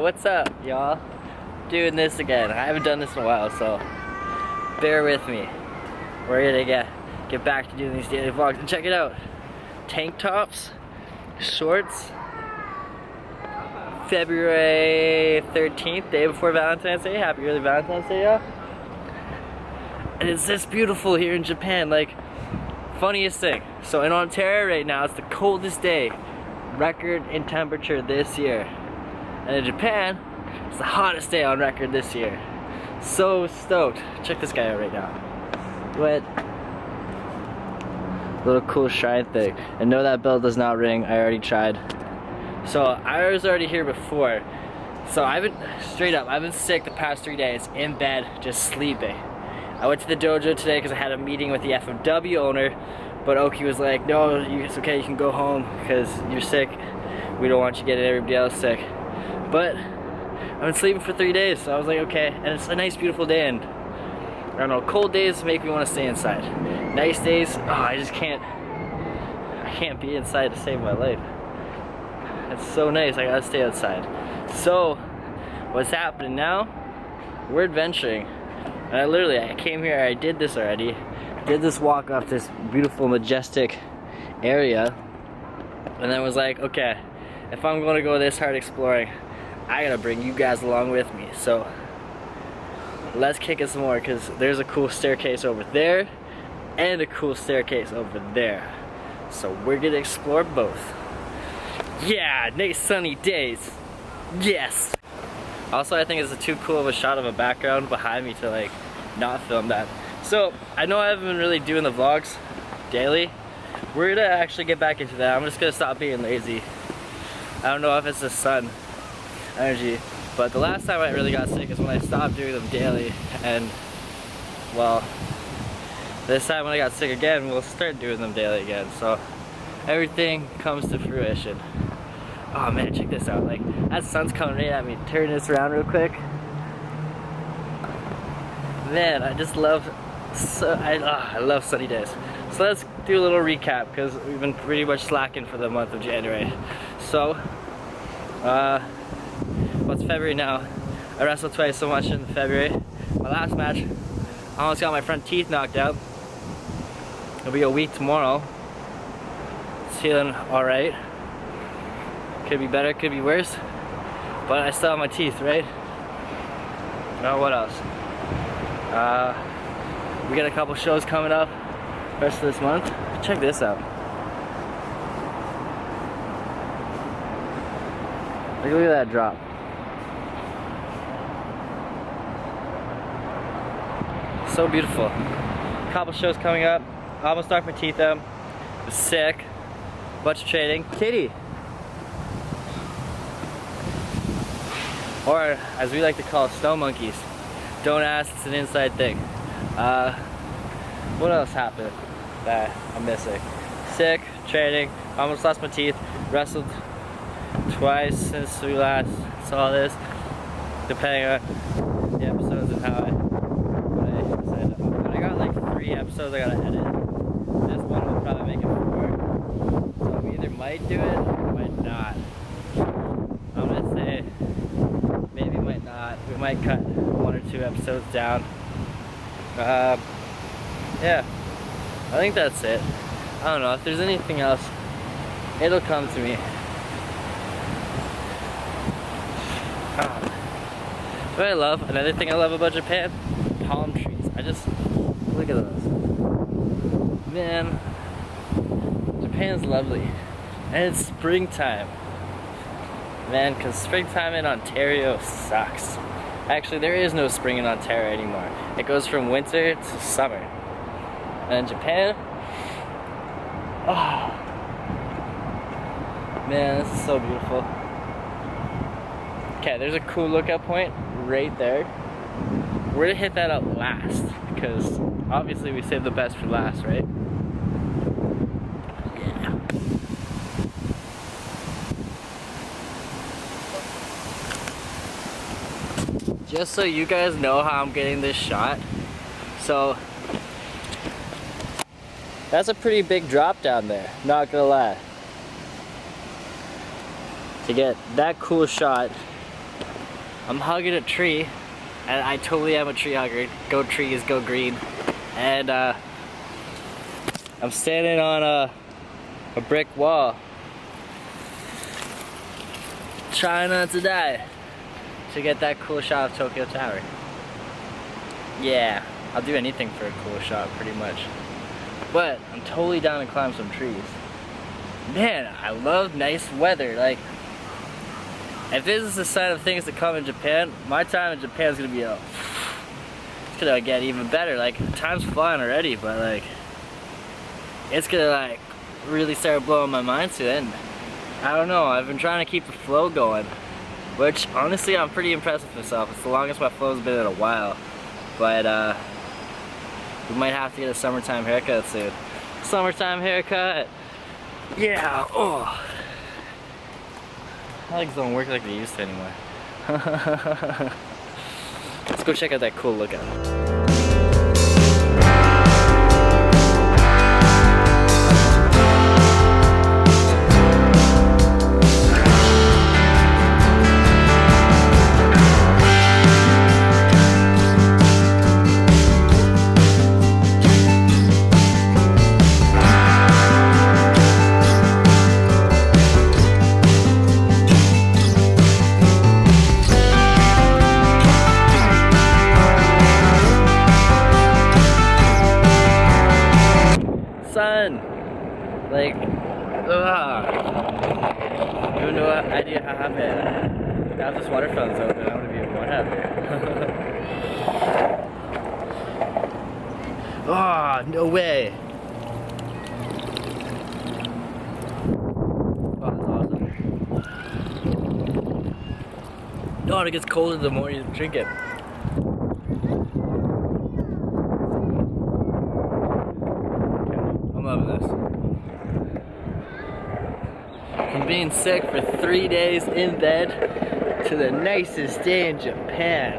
what's up, y'all? Doing this again. I haven't done this in a while, so bear with me. We're gonna get back to doing these daily vlogs. And check it out. Tank tops, shorts, February 13th, day before Valentine's Day. Happy early Valentine's Day, y'all. And it's this beautiful here in Japan. Like, funniest thing. So in Ontario right now, it's the coldest day. Record in temperature this year. And in Japan, it's the hottest day on record this year. So stoked. Check this guy out right now. What? Little cool shrine thing. And no, that bell does not ring. I already tried. So I was already here before. So I've been sick the past 3 days, in bed, just sleeping. I went to the dojo today because I had a meeting with the FMW owner, but Oki was like, no, it's okay, you can go home because you're sick. We don't want you getting everybody else sick. But I've been sleeping for 3 days, so I was like, okay. And it's a nice, beautiful day, and I don't know, cold days make me want to stay inside. Nice days, oh, I can't be inside to save my life. It's so nice, I gotta stay outside. So, what's happening now? We're adventuring. And I came here, I did this already. Did this walk up this beautiful, majestic area. And then was like, okay, if I'm gonna go this hard exploring, I gotta bring you guys along with me. So, let's kick it some more, because there's a cool staircase over there, and a cool staircase over there. So we're gonna explore both. Yeah, nice sunny days. Yes. Also, I think it's too cool of a shot of a background behind me to like not film that. So I know I haven't been really doing the vlogs daily. We're gonna actually get back into that. I'm just gonna stop being lazy. I don't know if it's the sun energy, but the last time I really got sick is when I stopped doing them daily, and well, this time when I got sick again, we'll start doing them daily again. So everything comes to fruition. Oh man, check this out. Like, that sun's coming right at me. Turn this around real quick. Man, I just love, I love sunny days. So let's do a little recap, because we've been pretty much slacking for the month of January. So, what's February now? I wrestled twice so much in February. My last match, I almost got my front teeth knocked out. It'll be a week tomorrow. It's feeling alright. Could be better, could be worse, but I still have my teeth, right? What else? We got a couple shows coming up rest of this month. Check this out. Look at that drop. So beautiful. Couple shows coming up. I almost knocked my teeth out. It was sick. Bunch of training. Kitty! Or, as we like to call snow monkeys. Don't ask, it's an inside thing. What else happened that I'm missing? Sick, training, almost lost my teeth, wrestled twice since we last saw this, depending on the episodes and how I decided. But I got like 3 episodes I gotta edit. This one will probably make it 4. So we either might do it or might not. I'm gonna say maybe might not. We might cut 1 or 2 episodes down. Yeah, I think that's it. I don't know, if there's anything else, it'll come to me. What I love, another thing I love about Japan, palm trees. I just, look at those. Man, Japan's lovely. And it's springtime. Man, because springtime in Ontario sucks. Actually, there is no spring in Ontario anymore. It goes from winter to summer. And in Japan, oh, man, this is so beautiful. Okay, there's a cool lookout point right there. We're gonna hit that up last, because obviously we saved the best for last, right? Yeah. Just so you guys know how I'm getting this shot, so that's a pretty big drop down there, not gonna lie. To get that cool shot I'm hugging a tree, and I totally am a tree hugger. Go trees, go green. And I'm standing on a brick wall, trying not to die, to get that cool shot of Tokyo Tower. Yeah, I'll do anything for a cool shot, pretty much. But I'm totally down to climb some trees. Man, I love nice weather. Like, if this is the sign of things to come in Japan, my time in Japan is gonna be it's gonna get even better. Like, time's flying already, but like, it's gonna like really start blowing my mind soon. I don't know, I've been trying to keep the flow going, which honestly I'm pretty impressed with myself. It's the longest my flow's been in a while. But we might have to get a summertime haircut soon. Summertime haircut! Yeah! Oh! My legs don't work like they used to anymore. Let's go check out that cool lookout. Sun! Like, ugh. You have no idea how happy I am. Now if this water fountain's open, I'm gonna be even more happier. Oh, no way! Oh, that's awesome. No, it gets colder the more you drink it. Loving this. From being sick for 3 days in bed to the nicest day in Japan.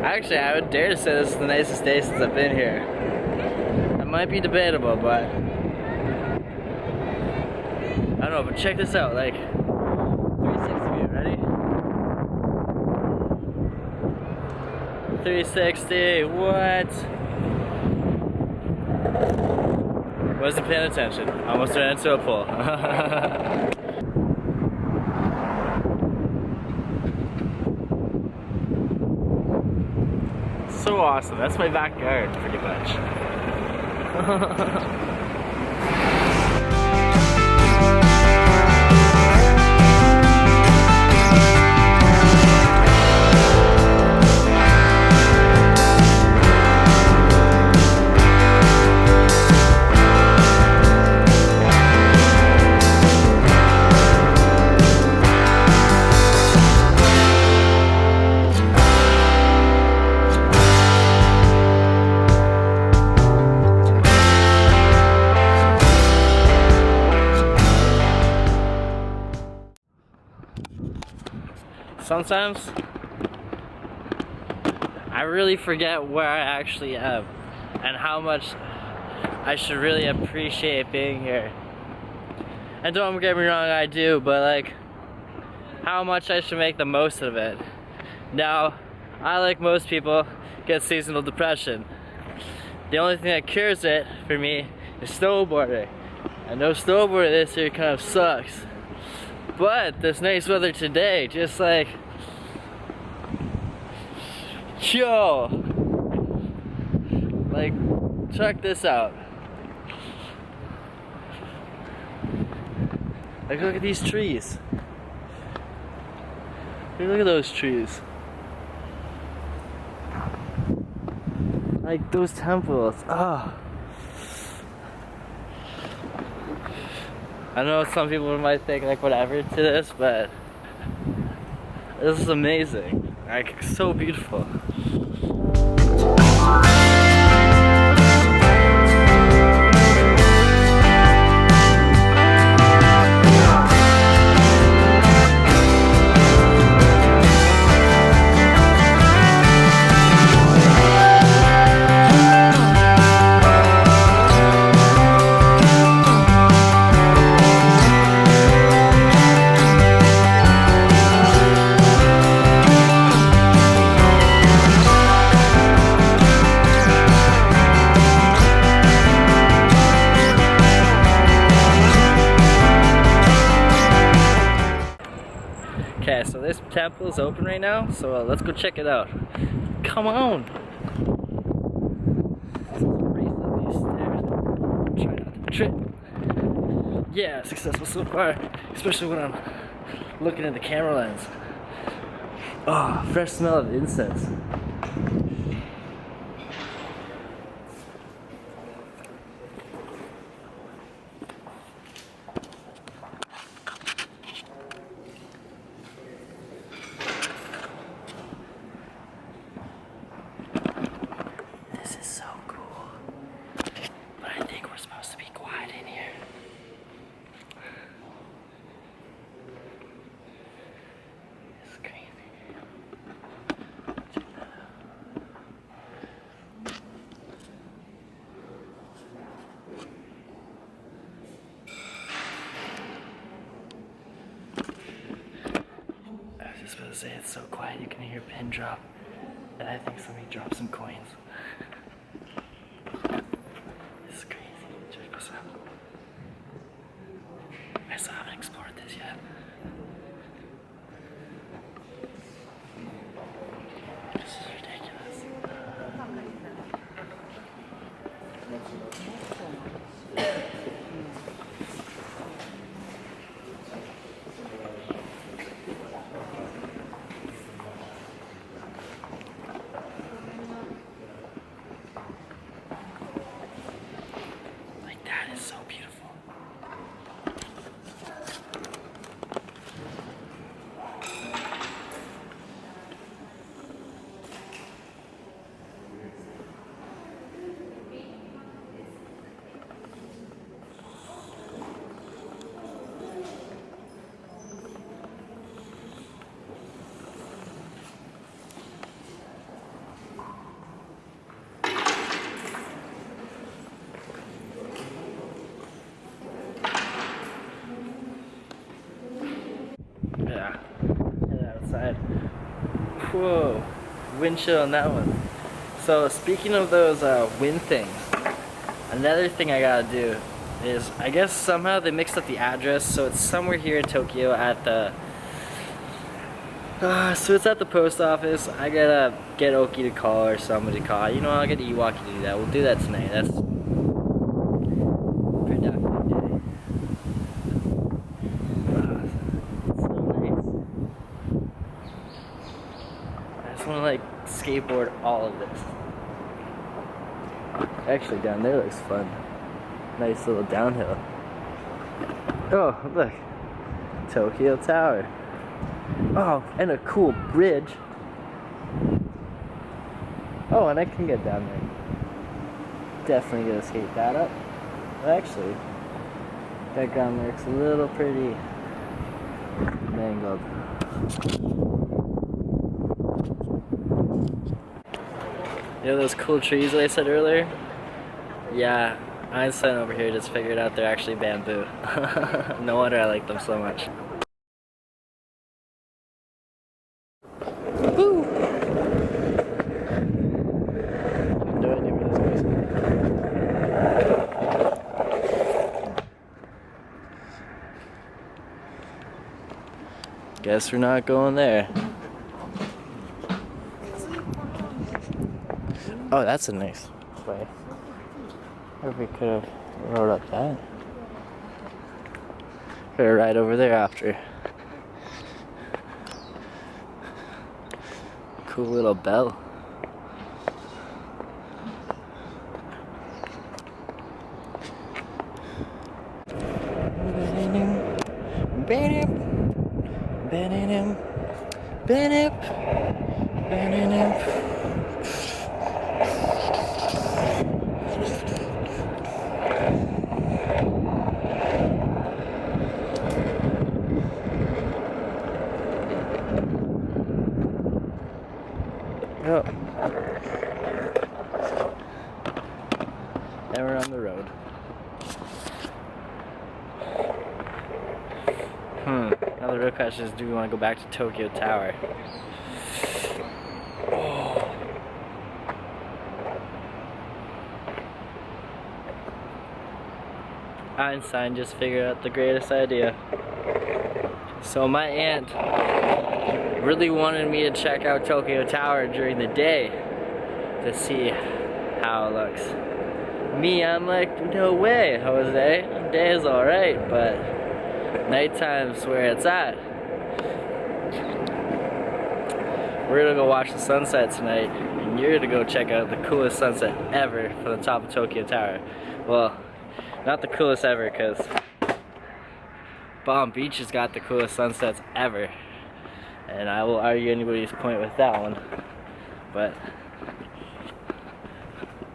Actually, I would dare to say this is the nicest day since I've been here. That might be debatable, but I don't know, but check this out, like 360 view, ready? 360, what? Wasn't paying attention. Almost ran into a pole. So awesome. That's my backyard, pretty much. Sometimes I really forget where I actually am and how much I should really appreciate being here. And don't get me wrong, I do, but like how much I should make the most of it. Now, I, like most people, get seasonal depression. The only thing that cures it for me is snowboarding. I know snowboarding this year kind of sucks. But this nice weather today, just like, yo, like, check this out. Like, look at these trees. Look at those trees. Like those temples. Ah. I know some people might think like whatever to this, but this is amazing. Like, so beautiful. temple is open right now, so let's go check it out. Come on! Race up these stairs. Try not to trip. Yeah, successful so far, especially when I'm looking at the camera lens. Oh, fresh smell of incense. This is so cool. But I think we're supposed to be quiet in here. It's crazy. I was just about to say, it's so quiet you can hear a pin drop. And I think somebody dropped some coins. This is crazy. Check this out. I still haven't explored this yet. This is ridiculous. Like, that is so beautiful. Yeah, head outside. Whoa, wind chill on that one. So speaking of those wind things, another thing I gotta do is, I guess somehow they mixed up the address, so it's somewhere here in Tokyo at the so it's at the post office. I gotta get Oki to call or somebody to call. You know, I'll get Ewaki to do that. We'll do that tonight. That's productive day. I just want to like skateboard all of this. Actually, down there looks fun. Nice little downhill. Oh, look. Tokyo Tower. Oh, and a cool bridge. Oh, and I can get down there. Definitely gonna skate that up. Actually, that ground looks a little pretty mangled. You know those cool trees that I said earlier? Yeah, Einstein over here just figured out they're actually bamboo. No wonder I like them so much. Woo! No idea where this goes. Guess we're not going there. Oh, that's a nice place. Or if we could have rode up that. Or right over there after. Cool little bell. Oh. And we're on the road. Now the real question is, do we want to go back to Tokyo Tower? Oh. Einstein just figured out the greatest idea. So my aunt really wanted me to check out Tokyo Tower during the day to see how it looks. Me, I'm like, no way, Jose. Day is alright, but nighttime's where it's at. We're gonna go watch the sunset tonight, and you're gonna go check out the coolest sunset ever from the top of Tokyo Tower. Well, not the coolest ever, because Palm Beach has got the coolest sunsets ever. And I will argue anybody's point with that one. But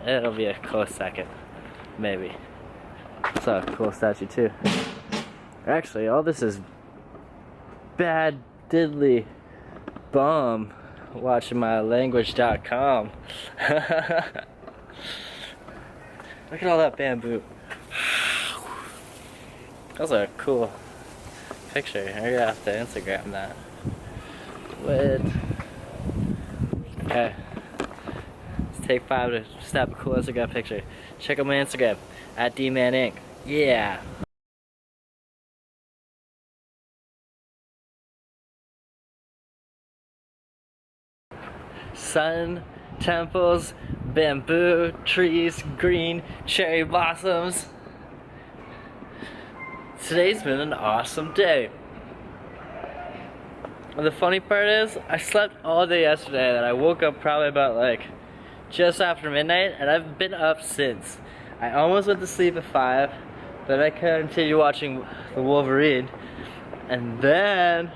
it'll be a close second, maybe. It's a cool statue too. Actually, all this is bad diddly bum watching my language.com. Look at all that bamboo. That was a cool picture. I'm gonna have to Instagram that. What? Okay. Let's take 5 to snap a cool Instagram picture. Check out my Instagram at DManInc. Yeah. Sun, temples, bamboo, trees, green, cherry blossoms. Today's been an awesome day. And the funny part is, I slept all day yesterday and I woke up probably about like just after midnight, and I've been up since. I almost went to sleep at 5, but I continued watching the Wolverine, and then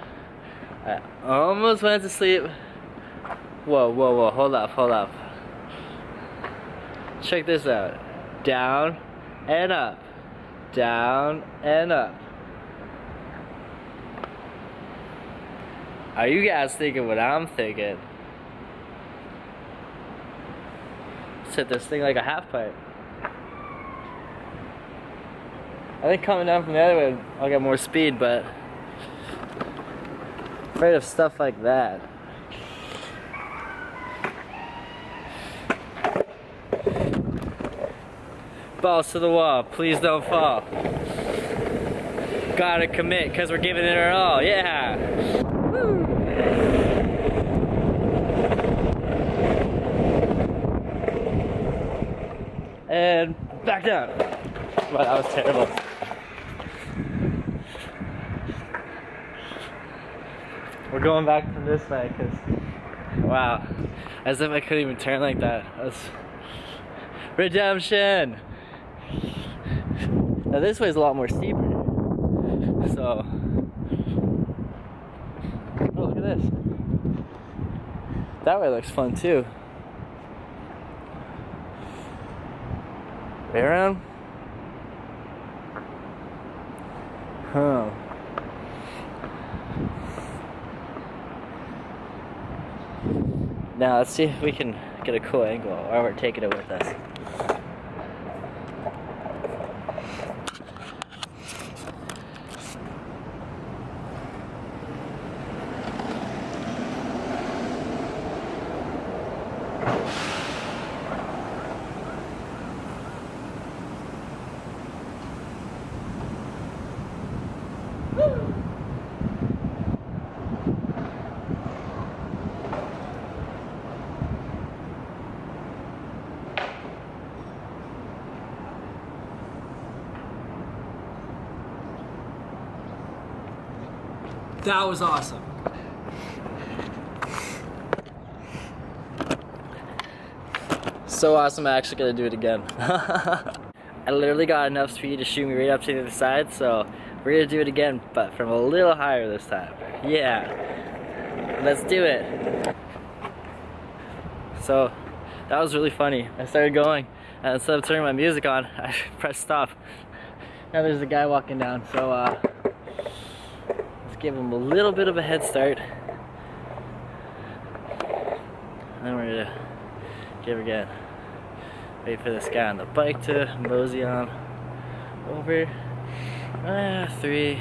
I almost went to sleep. Whoa, whoa, whoa, hold up. Check this out. Down and up. Down and up. Are you guys thinking what I'm thinking? Let's hit this thing like a half pipe. I think coming down from the other way I'll get more speed, but I'm afraid of stuff like that. Balls to the wall, please don't fall. Gotta commit, cause we're giving it our all, yeah! Woo! And back down. Wow, that was terrible. We're going back from this way, cause wow, as if I couldn't even turn like that. That's redemption. Now this way is a lot more steeper. So, oh, look at this. That way looks fun too. Way around? Huh. Now let's see if we can get a cool angle while we're taking it with us. That was awesome. So awesome, I'm actually gonna do it again. I literally got enough speed to shoot me right up to the other side, so we're gonna do it again, but from a little higher this time. Yeah, let's do it. So that was really funny. I started going, and instead of turning my music on, I pressed stop. Now there's a guy walking down, so let's give him a little bit of a head start. And then we're gonna give her again. Wait for this guy on the bike to mosey on over. 3,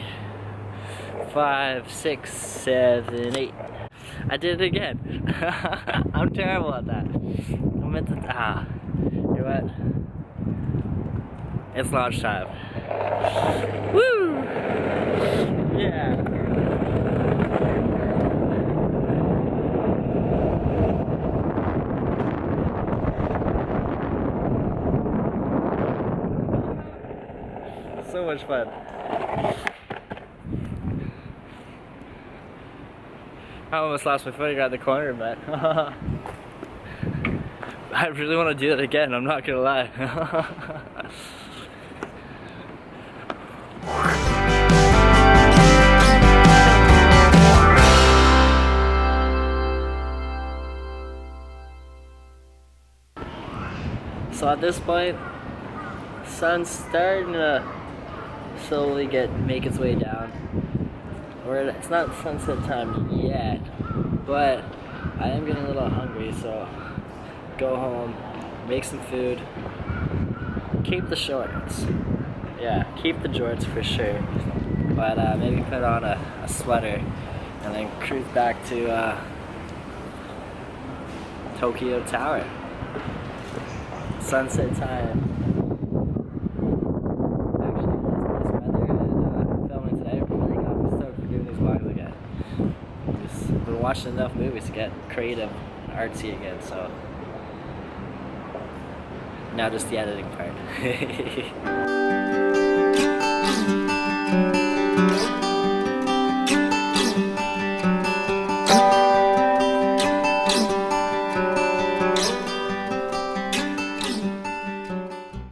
5, 6, 7, 8. I did it again. I'm terrible at that. I meant to. You know what? It's launch time. Woo! Yeah. So much fun. I almost lost my footing at the corner, but I really want to do that again, I'm not gonna lie. So at this point, sun's starting to slowly make its way down. It's not sunset time yet, but I am getting a little hungry, so go home, make some food, keep the shorts. Yeah, keep the jorts for sure, but maybe put on a sweater and then cruise back to Tokyo Tower. Sunset time. Actually, this weather and filming today really got me stoked for doing these vlogs again. Just been watching enough movies to get creative and artsy again, so now just the editing part.